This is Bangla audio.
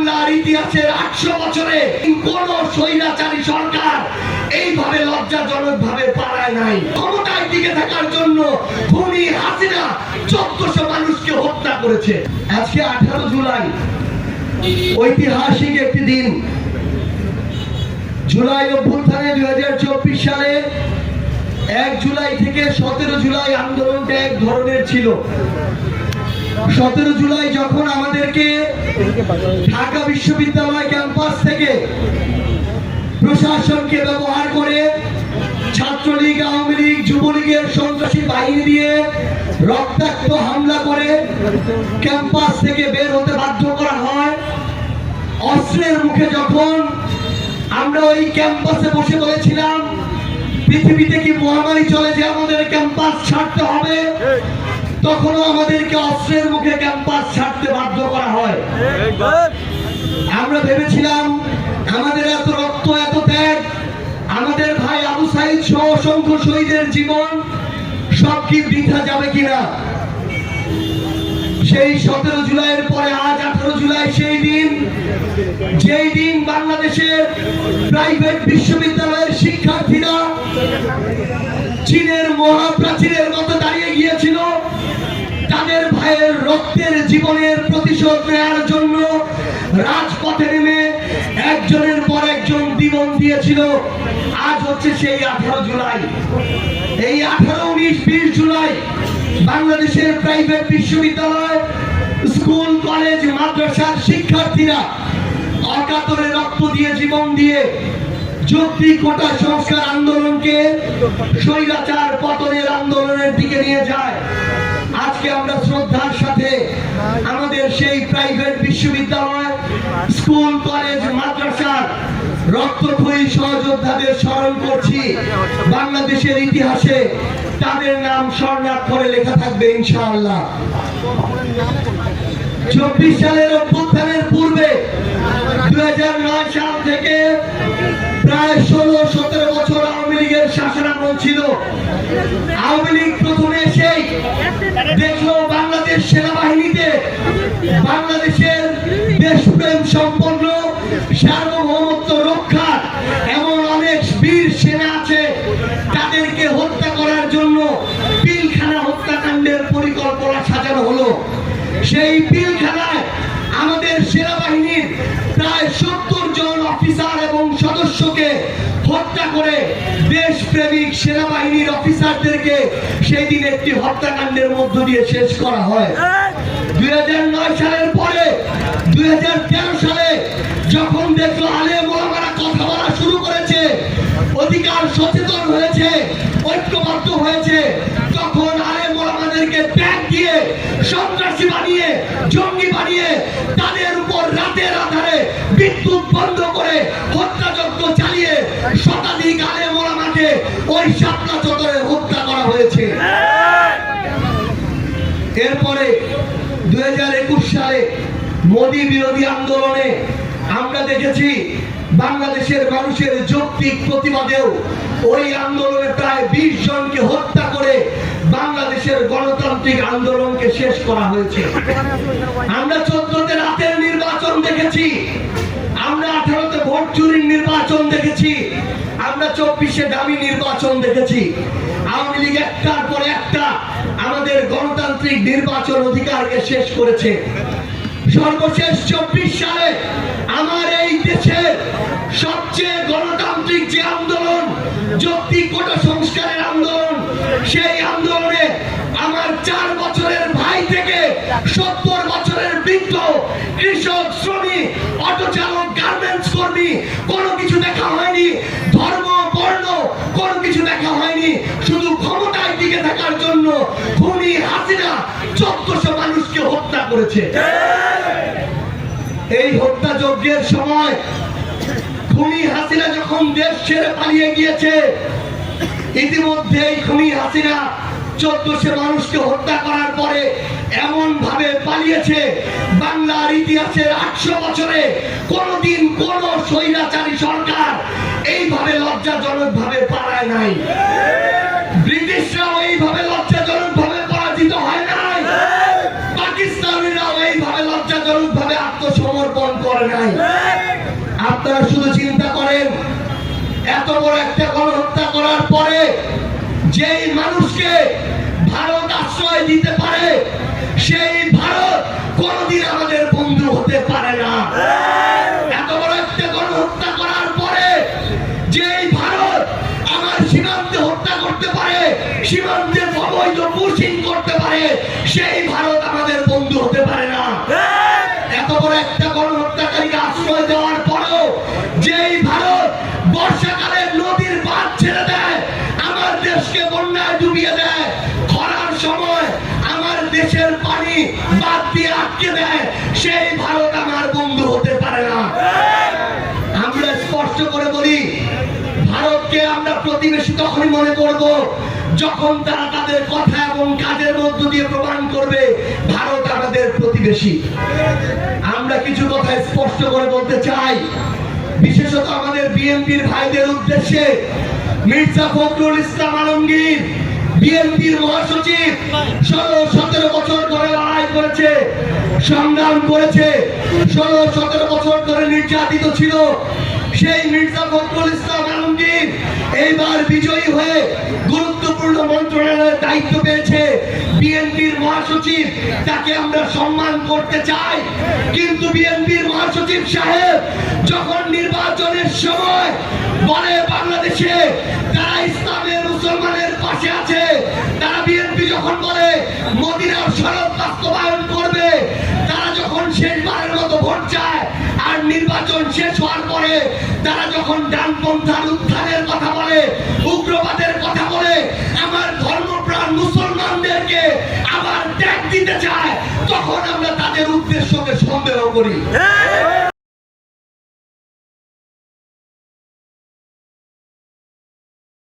বাংলার ইতিহাসের 800 বছরে কোন স্বৈরাচারী সরকার এইভাবে লজ্জাজনক ভাবে পালায় নাই। ক্ষমতায় টিকে থাকার জন্য খুনি হাসিনা 1400 মানুষকে হত্যা করেছে। আজকে 18 জুলাই ঐতিহাসিক একটি দিন। জুলাই অভ্যুত্থানে 2024 সালে 1 জুলাই থেকে 17 জুলাই আন্দোলনটা এক ধরনের ছিল। 17 জুলাই যখন আমাদেরকে ঢাকা বিশ্ববিদ্যালয় ক্যাম্পাস থেকে প্রশাসনকে ব্যবহার করে ছাত্রলীগ, আওয়ামী লীগ, যুবলীগের সন্ত্রাসী বাহিনী দিয়ে রক্তাক্ত হামলা করে ক্যাম্পাস থেকে বের হতে বাধ্য করা হয়, অস্ত্রের মুখে যখন আমরা ওই ক্যাম্পাসে বসে বলেছিলাম পৃথিবীতে কি মহামারী চলে যে আমাদের ক্যাম্পাস ছাড়তে হবে, তখনও আমাদেরকে অস্ত্রের মুখে ক্যাম্পাস ছাড়তে বাধ্য করা হয়। আমরা ভেবেছিলাম আমাদের এত রক্ত, এত ত্যাগ, আমাদের ভাই আবু সাইদ সহ অসংখ্য শহীদের জীবন সব কি বৃথা যাবে কিনা। সেই 17 জুলাইয়ের পরে আজ 18 জুলাই সেই দিন, যেই দিন বাংলাদেশের প্রাইভেট বিশ্ববিদ্যালয়ের শিক্ষার্থীরা চীনের মহাপ্রাচীরের মতো দাঁড়িয়ে গিয়েছিল তাদের ভাইয়ের রক্তের জীবনের প্রতিশোধ নেওয়ার জন্য রাজপথে নেমে একজনের পর একজন জীবন দিয়েছিল। আজ হচ্ছে সেই 18 জুলাই। এই 18, 19, 20 জুলাই বাংলাদেশের প্রাইভেট বিশ্ববিদ্যালয়, স্কুল, কলেজ, মাদ্রাসার শিক্ষার্থীরা অকাতরে রক্ত দিয়ে, জীবন দিয়ে যৌক্তিক কোটা সংস্কার আন্দোলনকে স্বৈরাচার পতনের আন্দোলনের দিকে নিয়ে যায়। আজকে আমরা শ্রদ্ধার সাথে আমাদের সেই প্রাইভেট বিশ্ববিদ্যালয়, স্কুল, কলেজ, মাদ্রাসার রক্তক্ষয়ী সহযোদ্ধাদের স্মরণ করছি। বাংলাদেশের ইতিহাসে তাদের নাম স্বর্ণাক্ষরে লেখা থাকবে ইনশাআল্লাহ। 24 সালের অভ্যুত্থানের পূর্বে 2009 সাল থেকে প্রায় 16-17 বছর আওয়ামী লীগের শাসনামল ছিল। আওয়ামী লীগ প্রথমে এসেই দেখলো বাংলাদেশ সেনাবাহিনীতে বাংলাদেশের দেশপ্রেম সম্পন্ন, সার্বভৌমত্ব রক্ষার এমন অনেক বীর সেনা আছে, তাদেরকে হত্যা করার জন্য পিলখানা হত্যাকাণ্ডের পরিকল্পনা সাজানো হলো। সেই পিলখানায় আমাদের সেনাবাহিনীর প্রায় 70 জন অফিসার এবং সদস্যকে হত্যা করে দেশপ্রেমিক সেনাবাহিনীর অফিসারদেরকে সেই দিন একটি হত্যাকাণ্ডের মধ্য দিয়ে শেষ করা হয়। 2009 সালের পরে 2013 সালে যখন দেখলো আলেম ওলামারা কথা বলা শুরু করেছে, অধিকার সচেতন হয়েছে, ঐক্যবদ্ধ হয়েছে, তখন আলেম ওলামাদেরকে ট্যাগ দিয়ে, সন্ত্রাসী বানিয়ে, জঙ্গি বানিয়ে তাদের উপর রাতের আধারে বিদ্যুৎ বন্ধ করে হত্যাযজ্ঞ চালিয়ে শতাধিক আলেম ওলামাকে ওই শাপলা চত্বরে হত্যা করা হয়েছে। এরপরে 2021 সালে মোদী বিরোধী আন্দোলনে আমরা দেখেছি বাংলাদেশের মানুষের যৌক্তিক প্রতিবাদেও ওই আন্দোলনে প্রায় 20 জনকে হত্যা করে বাংলাদেশের গণতান্ত্রিক আন্দোলনকে শেষ করা হয়েছে। আমরা 14তে রাতের নির্বাচন দেখেছি, আমরা 18তে ভোট চুরির নির্বাচন দেখেছি, আমরা 24-এ দামি নির্বাচন দেখেছি। আওয়ামী লীগ একটার পর একটা আমাদের গণতান্ত্রিক নির্বাচন অধিকারকে শেষ করেছে। সর্বশেষ 24 সালে আমার এই দেশের সবচেয়ে গণতান্ত্রিক যে আন্দোলন, যৌক্তিক কোটা সংস্কারের আন্দোলন, সেই আন্দোলনে আমার 4 বছরের ভাই থেকে 70 বছরের বৃদ্ধ, কৃষক, শ্রমিক, অটো চালক, গার্মেন্টস কর্মী, কোনো কিছু দেখা হয়নি। ধর্ম, বর্ণ কোনো কিছু দেখা হয়নি। শুধু ক্ষমতায় টিকে থাকার জন্য খুনি হাসিনা 1400 মানুষকে হত্যা করেছে। এই হত্যাযজ্ঞের সময় খুনি হাসিনা যখন দেশ ছেড়ে পালিয়ে গিয়েছে, ইতিমধ্যেই খুনি হাসিনা 1400 মানুষকে হত্যা করার পরে এমন ভাবে পালিয়েছে, বাংলার ইতিহাসের 800 বছরে কোনদিন কোন স্বৈরাচারী সরকার এইভাবে লজ্জাজনক ভাবে পালায় নাই। ব্রিটিশরাও এইভাবে লজ্জাজনক ভাবে পরাজিত হয় নাই, পাকিস্তানিরাও এইভাবে লজ্জাজনক ভাবে আত্মসমর্পণ করে নাই। আপনারা শুধু চিন্তা করেন, এত বড় একটা গণহত্যা করার পরে যেই মানুষকে ভারত আশ্রয় দিতে পারে, সেই ভারত কোনদিন আমাদের বন্ধু হতে পারে না। এত বড় একটা গণহত্যা করার পরে যেই ভারত আমার সীমান্তে হত্যা করতে পারে, সীমান্তে অবৈধ পুশিং করতে পারে, সেই ভারত আমাদের বন্ধু হতে পারে না। এত বড় একটা গণহত্যাকারীকে আশ্রয় দেওয়ার পরেও যেই ভারত বর্ষাকালে নদীর বাঁধ ছেড়ে দেয়, আমার দেশকে বন্যায় ডুবিয়ে দেয়, খরার সময় আমার দেশের পানি বাঁধ দিয়ে আটকে দেয়, সেই ভারত আমার বন্ধু হতে পারে না। আমরা স্পষ্ট করে বলি, ভারতকে আমরা প্রতিবেশী তখনই মনে করব যখন তারা তাদের কথা এবং কাজের মধ্য দিয়ে প্রমাণ করবে ভারত আমাদের প্রতিবেশী। আমরা কিছু কথা স্পষ্ট করে বলতে চাই, বিশেষত আমাদের বিএনপির ভাইদের উদ্দেশ্যে। মির্জা ফখরুল ইসলাম আলমগীর বিএনপির মহাসচিব 16-17 বছর ধরে লড়াই করেছে, সংগ্রাম করেছে, 16-17 বছর ধরে নির্যাতিত ছিল। সেই মির্জা ফখরুল ইসলাম আলমগীর এইবার বিজয়ী হয়ে গুরুত্বপূর্ণ মন্ত্রণালয়ের দায়িত্ব পেয়েছে। বিএনপির মহাসচিব, তাকে আমরা সম্মান করতে চাই, কিন্তু বিএনপির মহাসচিব সাহেব যখন নির্বাচনের সময় বলে বাংলাদেশে তারা ইসলামের মুসলমানের পাশে আছে, তারা বিএনপি যখন বলে মদিনার সনদ বাস্তবায়ন করবে, তারা যখন শেষবারের মতো ভোট চায় আর নির্বাচন শেষ হওয়ার পরে তারা যখন ডানপন্থার উত্থানের কথা বলে, উগ্রবাদের কথা বলে, আমার ধর্মপ্রাণ মুসলমানদেরকে আবার ত্যাগ দিতে চায়, তখন আমরা তাদের উদ্দেশ্যকে সন্দেহ করি।